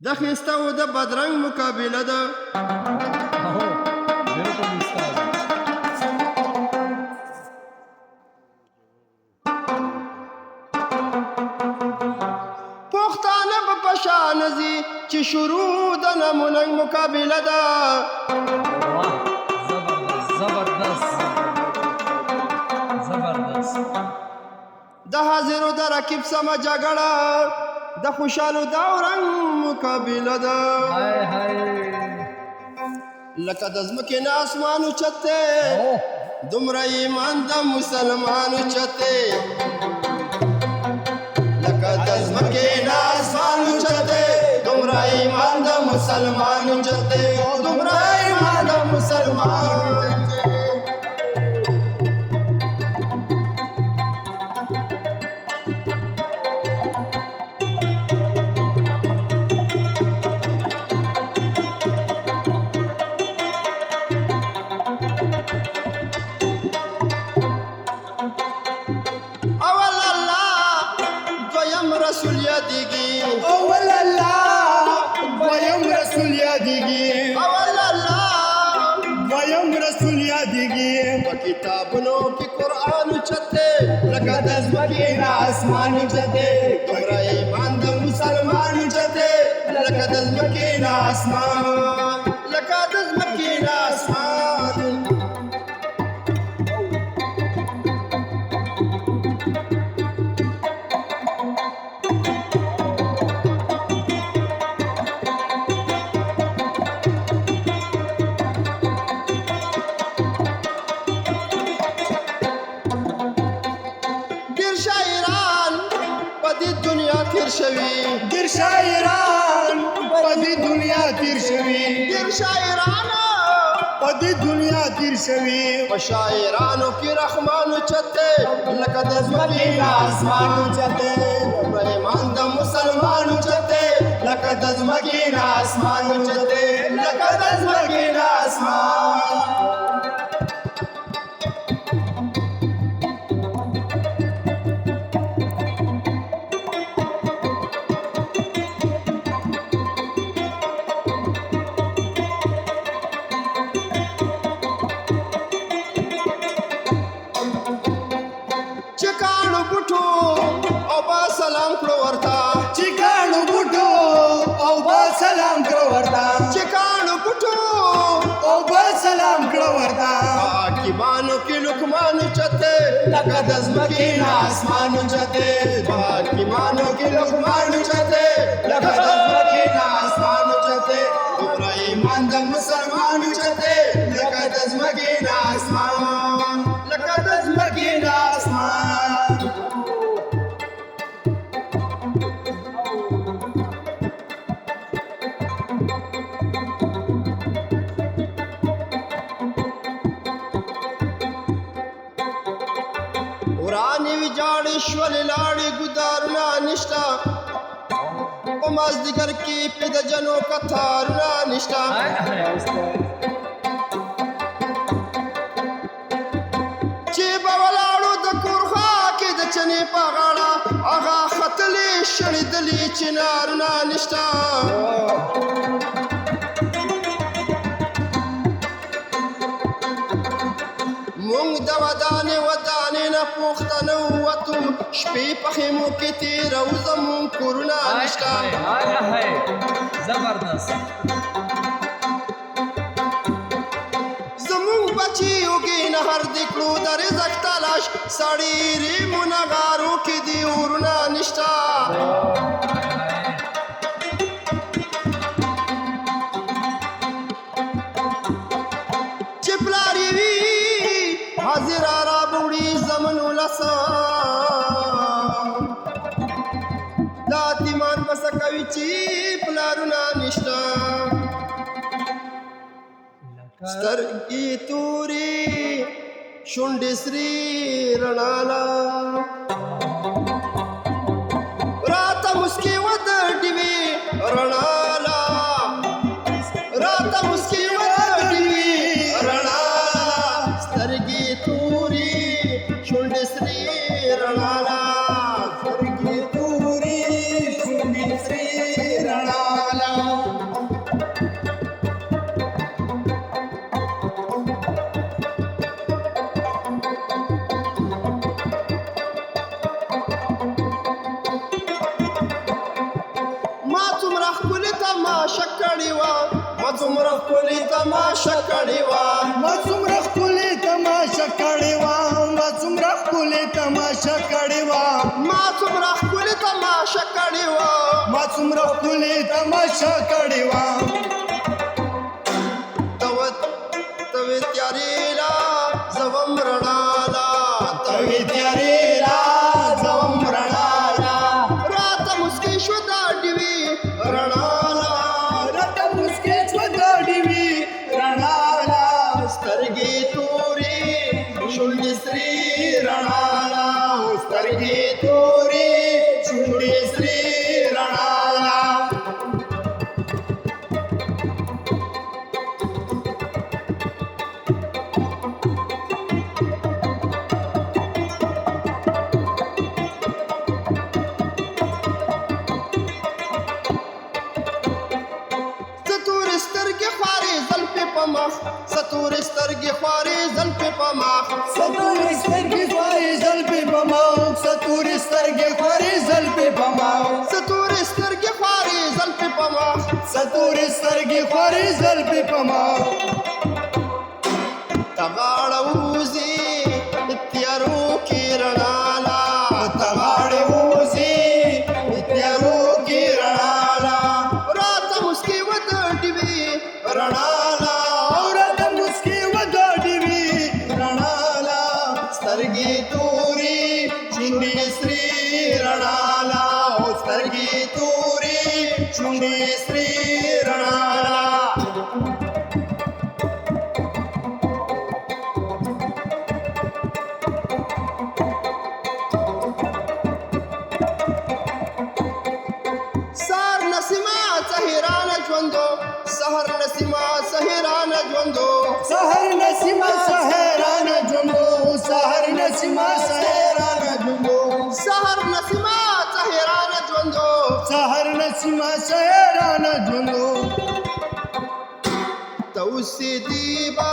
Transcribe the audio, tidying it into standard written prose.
د ښایسته او د بدرنګ مقابله ده. بالکل استاد. پښتانه به په شان ځي چې شروع د نموننګ مقابله ده. زبردست. د حاضرو د رقیب سمه جګړه د خوشحالو د رنګ مقابله ده. لکه د ځمکې نه اسمان اوچت دی، دومره ایمان د مسلمان اوچت دی. لکه د ځمکې نه اسمان اوچت دی، دومره ایمان د مسلمان اوچت دی، دومره ایمان د مسلمان اوچت دی. رسول یادیږي، اول الله دویم رسول یادیږي، اول الله دویم رسول یادیږي. په کتابونو کې قرآن اوچت دی، لکه د ځمکې نه اسمان اوچت دی، دومره ایمان د مسلمان اوچت دی. لکه د ځمکې نه اسمان، لکه د ځمکې نه اسمان. ډېر شاعران په دې دنیا تیر شوي، ډېر شاعران په دې دنیا تیر شوي. په شاعرانو کې رحمان اوچت دی، لکه د ځمکې نه اسمان اوچت دی، دومره ایمان د مسلمان اوچت دی. لکه د ځمکې نه اسمان اوچت دی، لکه د ځمکې نه اسمان. سلام کړو ورته، چې کاڼو بوټو او با سلام کړو ورته، چې کاڼو بوټو او با سلام کړو ورته. حاکمانو کې لقمان اوچت دی، لکه د ځمکې نه اسمان اوچت دی. حاکمانو کې لقمان اوچت دی، لکه د ځمکې نه اسمان اوچت دی، دومره ایمان د مسلمان اوچت دی. لکه د ځمکې نه اسمان، لکه د ځمکې نه اسمان. ورانې ویجاړې شولې لاړې ګودارونه نشته، په مازدیګر کې پې د جنو کتارونه نشته. چې به ولاړو د کور خوا کې د چنې په غاړه، هغه ختلې شړېدلې چنارونه نشته. مونږ د ودانې نه پوښتنه ووتو، شپې په خیمو کې تېروو، زمونږ کورونه نشته. زبردست. زمونږ بچي اوږې نهر دې کړو د رزق تلاش، سړي ریمو نغارو کې دې اورونه نشته. چې پلار یې وي حاضر را بوړي زمن ولسا، دا تیمان بس کوي چې پلارونه نشته. سترګې تورې شونډې سرې رڼاله، راته مسکي ود ډیوې رڼاله، راته مسکي ود ډیوې رڼاله. سترګې تورې شونډې سرې رڼاله، سترګې تورې شونډې سرې رڼاله. څومره ښکلې تماشه کړې وه ما څومره ښکلې تماشه کړې وه ما څومره ښکلې تماشه کړې وه ما څومره ښکلې تماشه کړې وه ما څومره ښکلې تماشه کړې وه ما څومره ښکلې تماشه کړې وه ته وې تیارې لا زه وم رڼا لا ته وې تیارې لا زه وم رڼا لا راته مسکۍ شوه دا ډیوې رڼا لا راته مسکۍ شوه دا ډیوې رڼا لا سترګې تورې شونډې سرې رڼا لا سترګې تورې شونډې سرې رڼا لا ستورې سترګې خوارې زلفې په مخ ستورې سترګې خوارې زلفې په مخ ستورې سترګې خوارې زلفې په مخ ستورې سترګې خوارې زلفې په مخ ستورې سترګې خوارې زلفې په مخ ته غاړه وځې تیارو کې رڼا لا ته غاړه وځې تیارو کې رڼا لا راته مسکۍ وه د ډیوې رڼا لا سترګې تورې شونډې سرې رڼا لا سترګې تورې شونډې سرې رڼا لا سهار نسیمه څه حیرانه ژوندو سهار نسیمه څه حیرانه ژوندو سهار نسیمه څه حیرانه ژوندو سهار نسیمه څه حیرانه ژوندو سهار نسیمه څه حیرانه ژوندو سهار نسیمه څه حیرانه ژوندو ته اوسېدې به